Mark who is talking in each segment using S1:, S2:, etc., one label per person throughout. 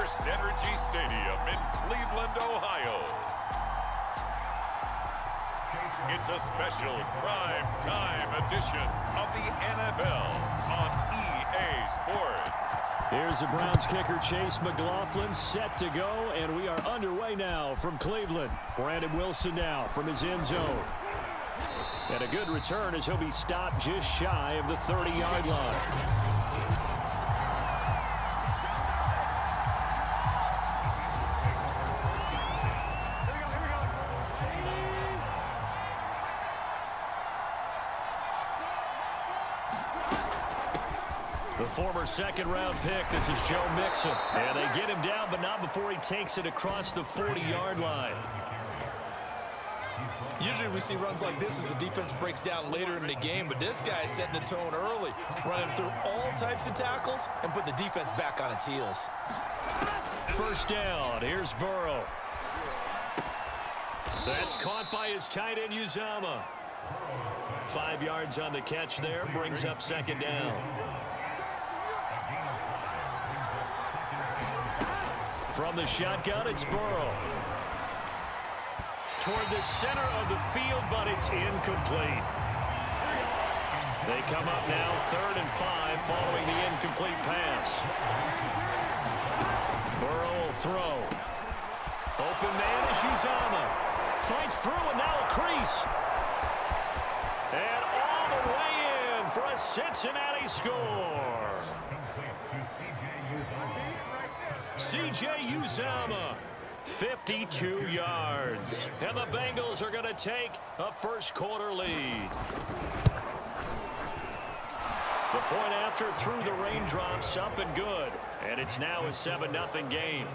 S1: First Energy Stadium in Cleveland, Ohio. It's a special prime time edition of the NFL on EA Sports.
S2: Here's the Browns kicker Chase McLaughlin set to go, and we are underway now from Cleveland. Brandon Wilson now from his end zone. And a good return as he'll be stopped just shy of the 30-yard line. The former second-round pick, this is Joe Mixon. And they get him down, but not before he takes it across the 40-yard line.
S3: Usually we see runs like this as the defense breaks down later in the game, but this guy is setting the tone early, running through all types of tackles and putting the defense back on its heels.
S2: First down, here's Burrow. That's caught by his tight end, Uzomah. 5 yards on the catch there, brings up second down. From the shotgun, it's Burrow. Toward the center of the field, but it's incomplete. They come up now 3rd and 5 following the incomplete pass. Burrow will throw. Open man is Uzomah. Fights through and now a crease. And all the way in for a Cincinnati score. C.J. Uzomah, 52 yards. And the Bengals are going to take a first-quarter lead. The point after through the raindrops, up and good. And it's now a 7-0 game.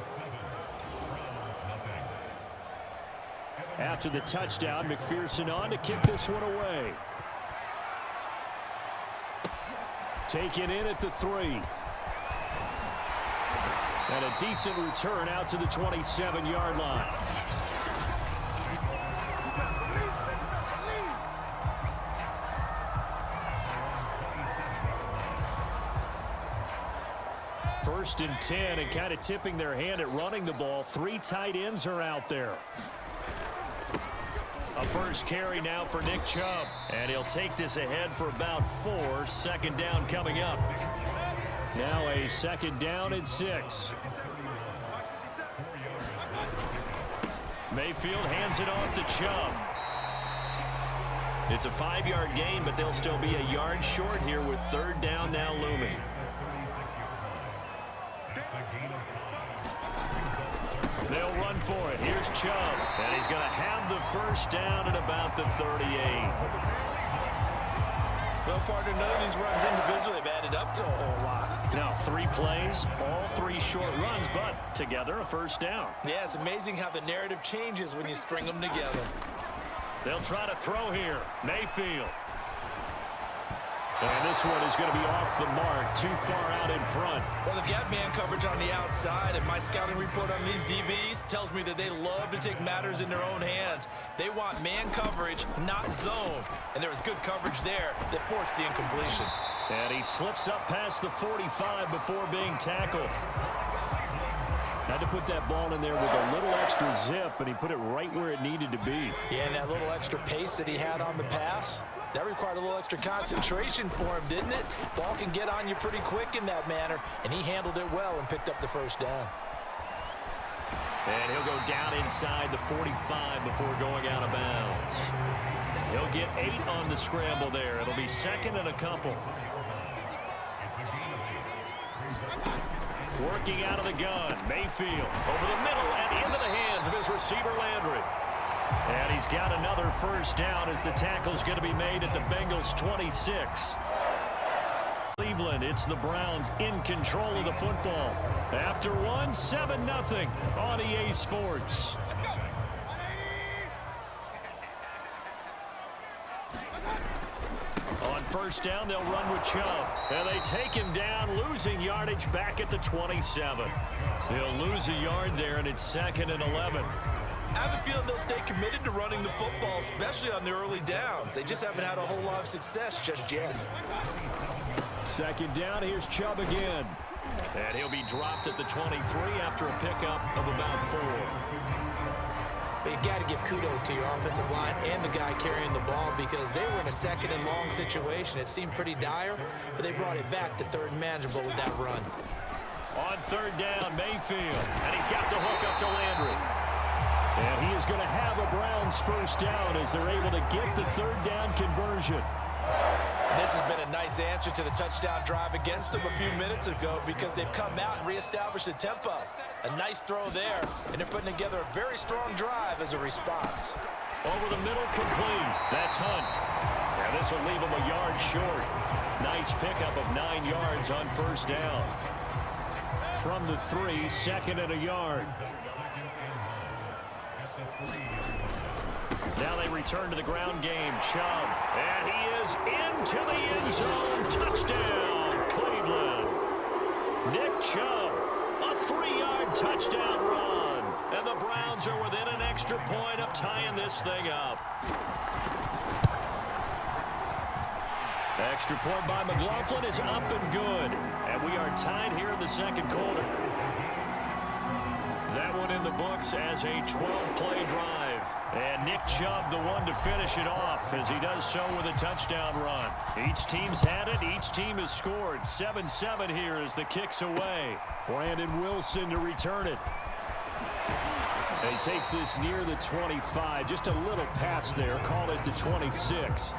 S2: After the touchdown, McPherson on to kick this one away. Taken in at the 3. And a decent return out to the 27-yard line. First and 10, and kind of tipping their hand at running the ball. 3 tight ends are out there. A first carry now for Nick Chubb. And he'll take this ahead for about 4. Second down coming up. Now a second down and 6. Mayfield hands it off to Chubb. It's a 5-yard gain, but they'll still be a yard short here with 3rd down now looming. They'll run for it. Here's Chubb. And he's going to have the first down at about the 38.
S3: Well, partner, none of these runs individually have added up to a whole lot.
S2: Now 3 plays, all 3 short runs, but together a first down.
S3: Yeah, it's amazing how the narrative changes when you string them together.
S2: They'll try to throw here. Mayfield. And this one is going to be off the mark, too far out in front.
S3: Well, they've got man coverage on the outside, and my scouting report on these DBs tells me that they love to take matters in their own hands. They want man coverage, not zone. And there was good coverage there that forced the incompletion.
S2: And he slips up past the 45 before being tackled. Had to put that ball in there with a little extra zip, and he put it right where it needed to be.
S3: Yeah, and that little extra pace that he had on the pass, that required a little extra concentration for him, didn't it? Ball can get on you pretty quick in that manner, and he handled it well and picked up the first down.
S2: And he'll go down inside the 45 before going out of bounds. He'll get 8 on the scramble there. It'll be 2nd and a couple. Working out of the gun, Mayfield over the middle and into the hands of his receiver Landry. And he's got another first down as the tackle's going to be made at the Bengals 26. Cleveland, it's the Browns in control of the football. After 7-0 on EA Sports. On first down, they'll run with Chubb. And they take him down, losing yardage back at the 27. They'll lose a yard there, and it's 2nd and 11.
S3: I have a feeling they'll stay committed to running the football, especially on the early downs. They just haven't had a whole lot of success just yet.
S2: Second down, here's Chubb again. And he'll be dropped at the 23 after a pickup of about 4.
S3: But you got to give kudos to your offensive line and the guy carrying the ball because they were in a second and long situation. It seemed pretty dire, but they brought it back to third and manageable with that run.
S2: On third down, Mayfield. And he's got the hook up to Landry. And he is going to have a Browns first down as they're able to get the third down conversion.
S3: This has been a nice answer to the touchdown drive against them a few minutes ago because they've come out and reestablished the tempo. A nice throw there, and they're putting together a very strong drive as a response.
S2: Over the middle, complete. That's Hunt. And this will leave him a yard short. Nice pickup of 9 yards on first down. From the 3, second and a yard. Now they return to the ground game. Chubb. And he is into the end zone. Touchdown, Cleveland. Nick Chubb, a 3-yard touchdown run. And the Browns are within an extra point of tying this thing up. Extra point by McLaughlin is up and good. And we are tied here in the second quarter. That one in the books as a 12-play drive. And Nick Chubb, the one to finish it off, as he does so with a touchdown run. Each team's had it. Each team has scored. 7-7 here as the kick's away. Brandon Wilson to return it. And he takes this near the 25. Just a little pass there. Call it the 26.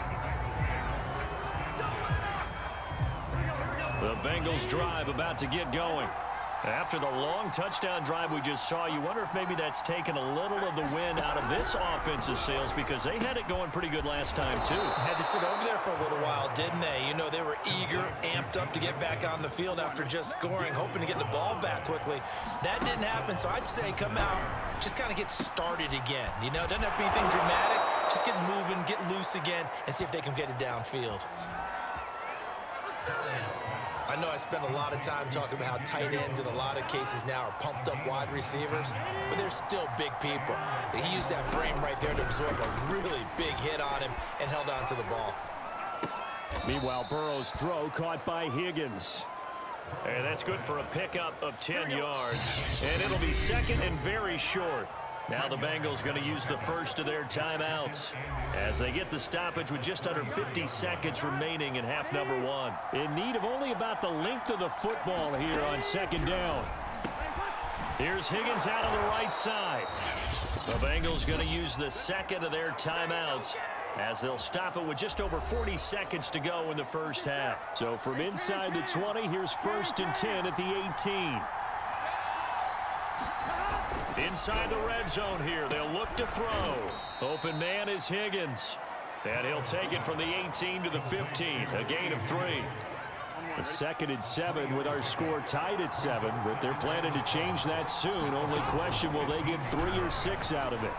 S2: The Bengals drive about to get going. After the long touchdown drive we just saw, you wonder if maybe that's taken a little of the wind out of this offensive sails because they had it going pretty good last time, too.
S3: Had to sit over there for a little while, didn't they? You know, they were eager, amped up to get back on the field after just scoring, hoping to get the ball back quickly. That didn't happen, so I'd say come out, just kind of get started again. You know, doesn't have to be anything dramatic. Just get moving, get loose again, and see if they can get it downfield. I know I spend a lot of time talking about how tight ends in a lot of cases now are pumped up wide receivers, but they're still big people. He used that frame right there to absorb a really big hit on him and held on to the ball.
S2: Meanwhile, Burrow's throw caught by Higgins. And that's good for a pickup of 10 yards. And it'll be second and very short. Now the Bengals going to use the first of their timeouts as they get the stoppage with just under 50 seconds remaining in half number 1. In need of only about the length of the football here on second down. Here's Higgins out on the right side. The Bengals going to use the second of their timeouts as they'll stop it with just over 40 seconds to go in the first half. So from inside the 20, here's 1st and 10 at the 18. Inside the red zone here, they'll look to throw. Open man is Higgins. And he'll take it from the 18 to the 15, a gain of 3. The 2nd and 7 with our score tied at 7, but they're planning to change that soon. Only question, will they get 3 or 6 out of it?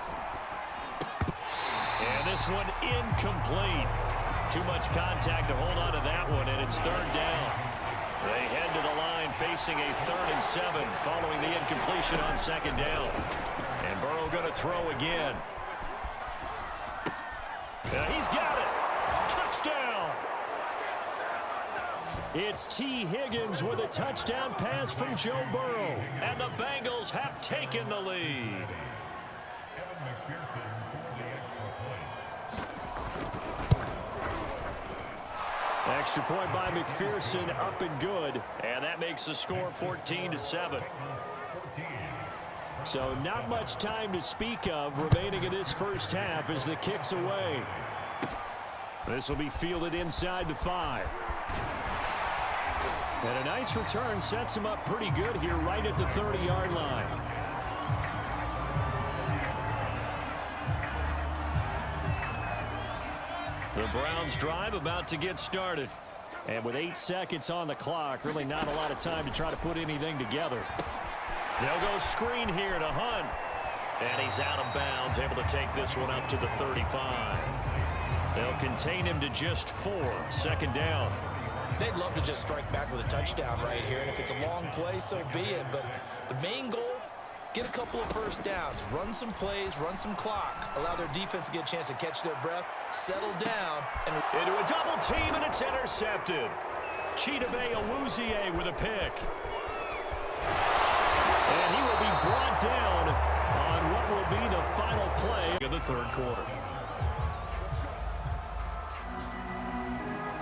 S2: And this one incomplete. Too much contact to hold on to that one, and it's 3rd down. They head to the line facing a 3rd and 7 following the incompletion on 2nd down. And Burrow going to throw again. He's got it. Touchdown. It's T. Higgins with a touchdown pass from Joe Burrow. And the Bengals have taken the lead. Extra point by McPherson, up and good. And that makes the score 14-7. So not much time to speak of remaining in this first half as the kick's away. This will be fielded inside the 5. And a nice return sets him up pretty good here right at the 30-yard line. The Browns drive about to get started. And with 8 seconds on the clock, really not a lot of time to try to put anything together. They'll go screen here to Hunt. And he's out of bounds, able to take this one up to the 35. They'll contain him to just 4. 2nd down.
S3: They'd love to just strike back with a touchdown right here, and if it's a long play, so be it. But the main goal, get a couple of first downs, run some plays, run some clock, allow their defense to get a chance to catch their breath, settle down, and
S2: into a double team, and it's intercepted. Chidobe Awuzie with a pick. third quarter.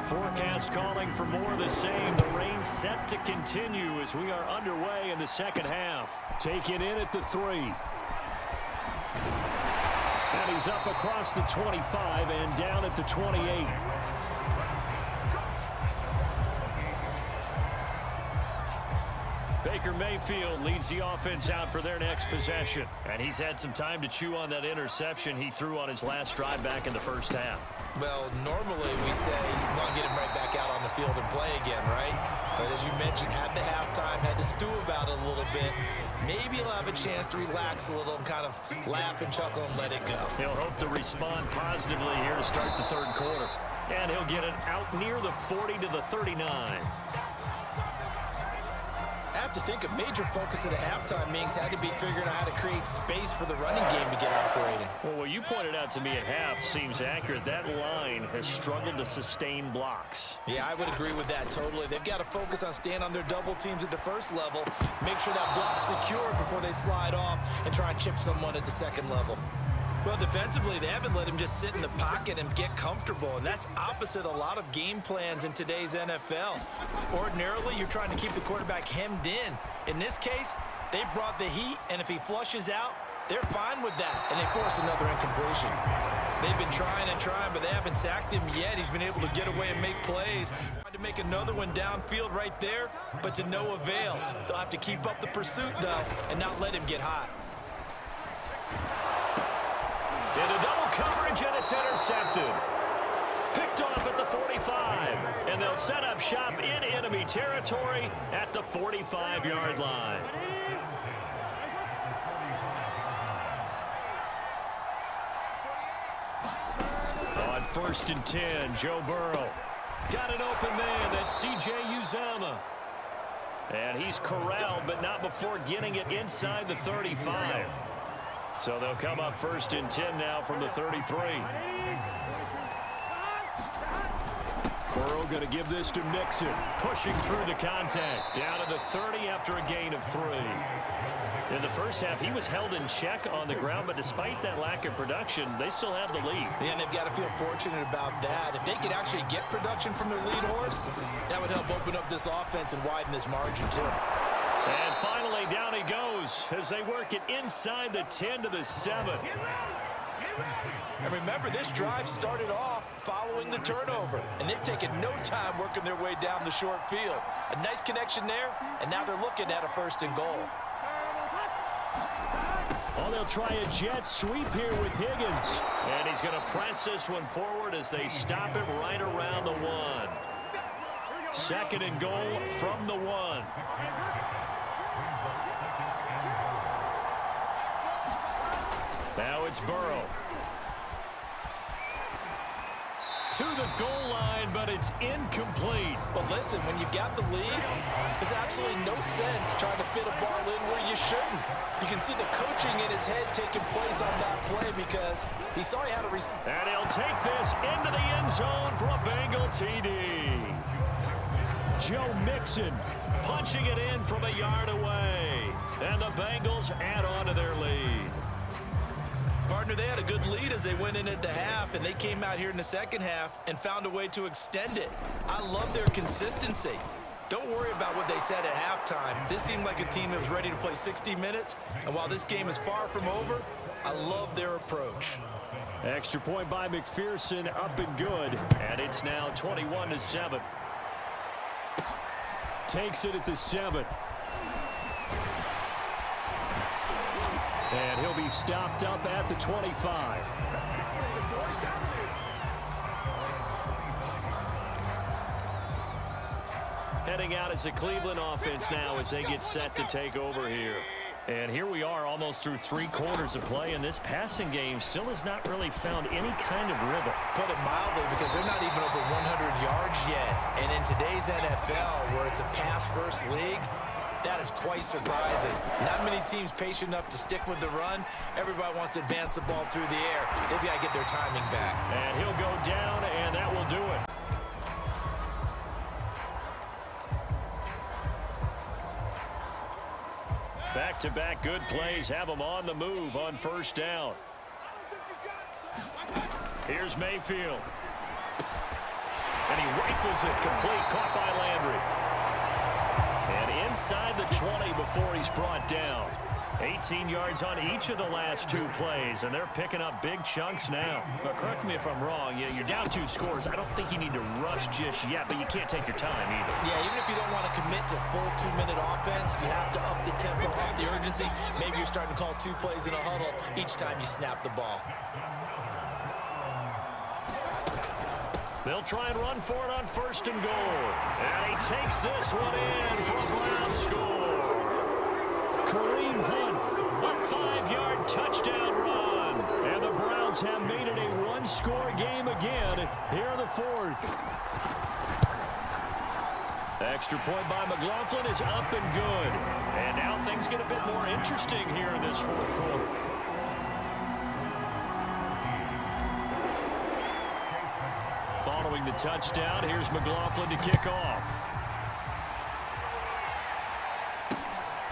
S2: Forecast calling for more of the same. The rain set to continue as we are underway in the second half. Taken in at the 3. And he's up across the 25 and down at the 28. Baker Mayfield leads the offense out for their next possession. And he's had some time to chew on that interception he threw on his last drive back in the first half.
S3: Well, normally we say, well, get him right back out on the field and play again, right? But as you mentioned, at the halftime, had to stew about it a little bit. Maybe he'll have a chance to relax a little and kind of laugh and chuckle and let it go.
S2: He'll hope to respond positively here to start the third quarter. And he'll get it out near the 40 to the 39.
S3: I have to think a major focus at the halftime means had to be figuring out how to create space for the running game to get operating.
S2: Well, what you pointed out to me at half seems accurate. That line has struggled to sustain blocks.
S3: Yeah, I would agree with that totally. They've got to focus on staying on their double teams at the first level, make sure that block's secure before they slide off and try and chip someone at the second level. Well, defensively, they haven't let him just sit in the pocket and get comfortable, and that's opposite a lot of game plans in today's NFL. Ordinarily, you're trying to keep the quarterback hemmed in. In this case, they brought the heat, and if he flushes out, they're fine with that, and they force another incompletion. They've been trying and trying, but they haven't sacked him yet. He's been able to get away and make plays. Tried to make another one downfield right there, but to no avail. They'll have to keep up the pursuit, though, and not let him get hot.
S2: Into double coverage, and it's intercepted. Picked off at the 45. And they'll set up shop in enemy territory at the 45-yard line. On 1st and 10, Joe Burrow. Got an open man. That's C.J. Uzomah. And he's corralled, but not before getting it inside the 35. So they'll come up 1st and 10 now from the 33. Burrow going to give this to Mixon. Pushing through the contact. Down to the 30 after a gain of 3. In the first half, he was held in check on the ground, but despite that lack of production, they still have the lead.
S3: Yeah, and they've got to feel fortunate about that. If they could actually get production from their lead horse, that would help open up this offense and widen this margin, too.
S2: And finally, down he goes as they work it inside the 10 to the 7.
S3: And remember, this drive started off following the turnover, and they've taken no time working their way down the short field. A nice connection there, and now they're looking at a 1st and goal.
S2: Oh, they'll try a jet sweep here with Higgins. And he's going to press this one forward as they stop it right around the 1. 2nd and goal from the 1. Now it's Burrow. To the goal line, but it's incomplete.
S3: But listen, when you've got the lead, there's absolutely no sense trying to fit a ball in where you shouldn't. You can see the coaching in his head taking place on that play because he saw he had a...
S2: And he'll take this into the end zone for a Bengal TD. Joe Mixon punching it in from a yard away. And the Bengals add on to their lead.
S3: Partner, they had a good lead as they went in at the half, and they came out here in the second half and found a way to extend it. I love their consistency. Don't worry about what they said at halftime. This seemed like a team that was ready to play 60 minutes, and while this game is far from over, I love their approach.
S2: Extra point by McPherson, up and good, and it's now 21-7. Takes it at the 7. And he'll be stopped up at the 25. Heading out as the Cleveland offense now as they get set to take over here. And here we are almost through 3 quarters of play, and this passing game still has not really found any kind of rhythm.
S3: Put it mildly, because they're not even over 100 yards yet. And in today's NFL, where it's a pass-first league, that is quite surprising. Not many teams patient enough to stick with the run. Everybody wants to advance the ball through the air. They've got to get their timing back.
S2: And he'll go down, and that will do it. Back-to-back good plays have them on the move on 1st down. Here's Mayfield. And he rifles it complete, caught by Landry. And inside the 20 before he's brought down. 18 yards on each of the last 2 plays, and they're picking up big chunks now.
S4: But correct me if I'm wrong, you're down 2 scores. I don't think you need to rush just yet, but you can't take your time either.
S3: Yeah, even if you don't want to commit to full 2-minute offense, you have to up the tempo, up the urgency. Maybe you're starting to call 2 plays in a huddle each time you snap the ball.
S2: They'll try and run for it on 1st and goal. And he takes this one in for a Brown score. Kareem Hunt, a 5-yard touchdown run. And the Browns have made it a 1-score game again here in the 4th. Extra point by McLaughlin is up and good. And now things get a bit more interesting here in this 4th quarter. Following the touchdown, here's McLaughlin to kick off.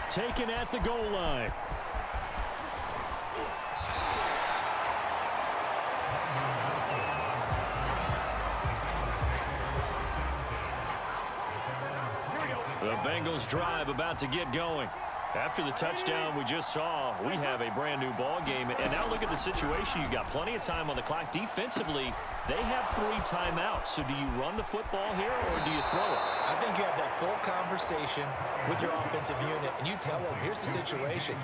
S2: Taken at the goal line. The Bengals drive about to get going. After the touchdown we just saw, we have a brand new ball game. And now look at the situation. You've got plenty of time on the clock. Defensively, they have 3 timeouts. So do you run the football here or do you throw it?
S3: I think you have that full conversation with your offensive unit, and you tell them, here's the situation.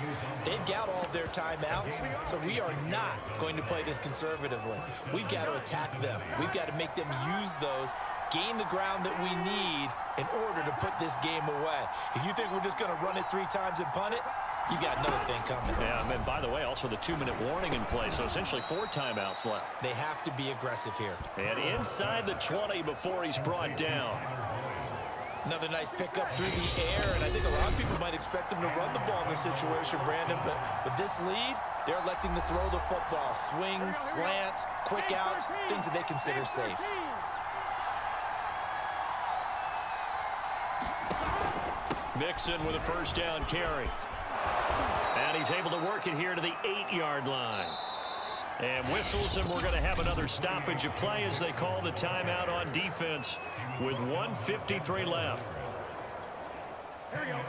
S3: They've got all of their timeouts, so we are not going to play this conservatively. We've got to attack them. We've got to make them use those, gain the ground that we need in order to put this game away. If you think we're just going to run it 3 times and punt it, you got another thing coming.
S2: Yeah, and by the way, also the 2-minute warning in play, so essentially 4 timeouts left.
S3: They have to be aggressive here.
S2: And inside the 20 before he's brought down.
S3: Another nice pickup through the air, and I think a lot of people might expect them to run the ball in this situation, Brandon, but with this lead, they're electing to throw the football. Swings, slants, quick outs, things that they consider safe.
S2: Mixon with a 1st down carry. And he's able to work it here to the 8-yard line. And whistles, and we're going to have another stoppage of play as they call the timeout on defense with 1:53 left.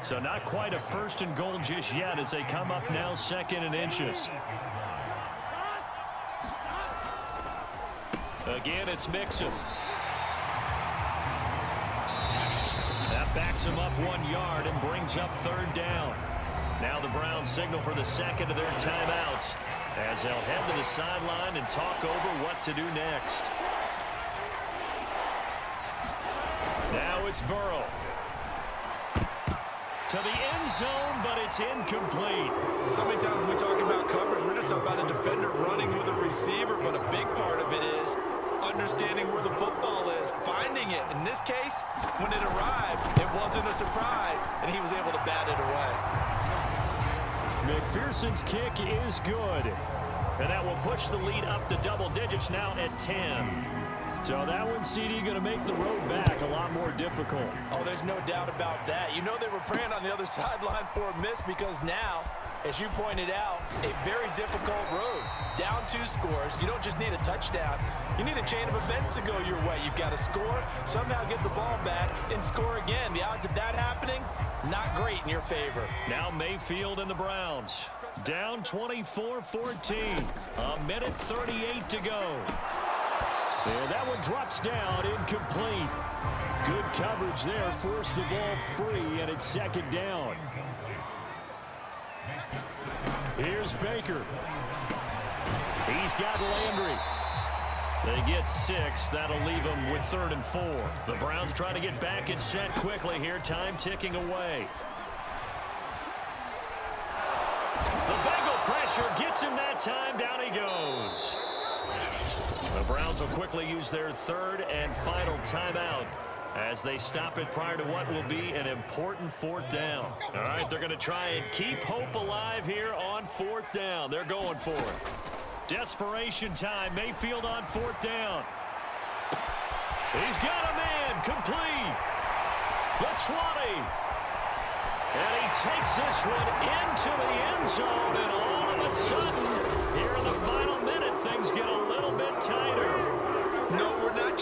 S2: So not quite a 1st and goal just yet as they come up now 2nd and inches. Again, it's Mixon. That backs him up 1 yard and brings up 3rd down. Now the Browns signal for the 2nd of their timeouts as they'll head to the sideline and talk over what to do next. Now it's Burrow. To the end zone, but it's incomplete.
S3: So many times when we talk about coverage, we're just talking about a defender running with a receiver, but a big part of it is understanding where the football is, finding it. In this case, when it arrived, it wasn't a surprise, and he was able to bat it away.
S2: McPherson's kick is good. And that will push the lead up to double digits now at 10. So that one, CD, going to make the road back a lot more difficult.
S3: Oh, there's no doubt about that. You know they were praying on the other sideline for a miss because now, as you pointed out, a very difficult road. Down 2 scores. You don't just need a touchdown. You need a chain of events to go your way. You've got to score, somehow get the ball back, and score again. The odds of that happening, not great in your favor.
S2: Now Mayfield and the Browns. Down 24-14. A minute 38 to go. And that one drops down, incomplete. Good coverage there, forced the ball free, and it's 2nd down. Here's Baker. He's got Landry. They get 6. That'll leave them with 3rd and 4. The Browns try to get back and set quickly here. Time ticking away. The Bengal pressure gets him that time. Down he goes. The Browns will quickly use their 3rd and final timeout as they stop it prior to what will be an important 4th down. All right, they're going to try and keep hope alive here on 4th down. They're going for it. Desperation time. Mayfield on 4th down. He's got a man. Complete. The 20. And he takes this one into the end zone. And all of a sudden, here in the final minute, things get a little bit tighter.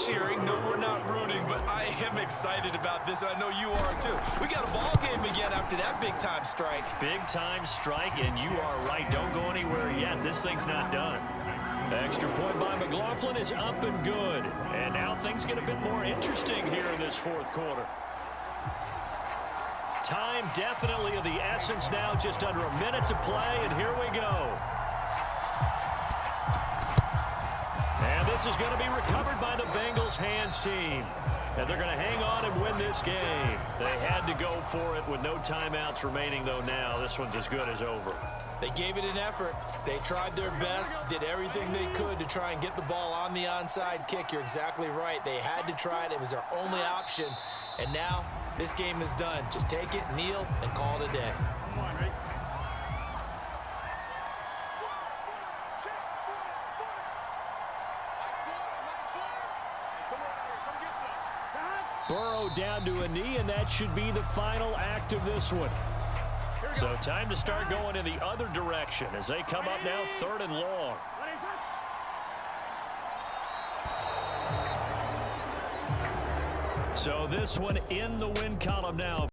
S3: cheering. No, we're not rooting, but I am excited about this, and I know you are too. We got a ball game again after that big-time strike.
S2: Big-time strike, and you are right. Don't go anywhere yet. This thing's not done. Extra point by McLaughlin is up and good. And now things get a bit more interesting here in this fourth quarter. Time definitely of the essence now, just under a minute to play, and here we go. And this is going to be recovered by the Bengals hands team. And they're going to hang on and win this game. They had to go for it with no timeouts remaining, though now. This one's as good as over.
S3: They gave it an effort. They tried their best, did everything they could to try and get the ball on the onside kick. You're exactly right. They had to try it. It was their only option. And now this game is done. Just take it, kneel, and call it a day.
S2: Burrow down to a knee, and that should be the final act of this one. So time to start going in the other direction as they come up now 3rd and long. So this one in the win column now.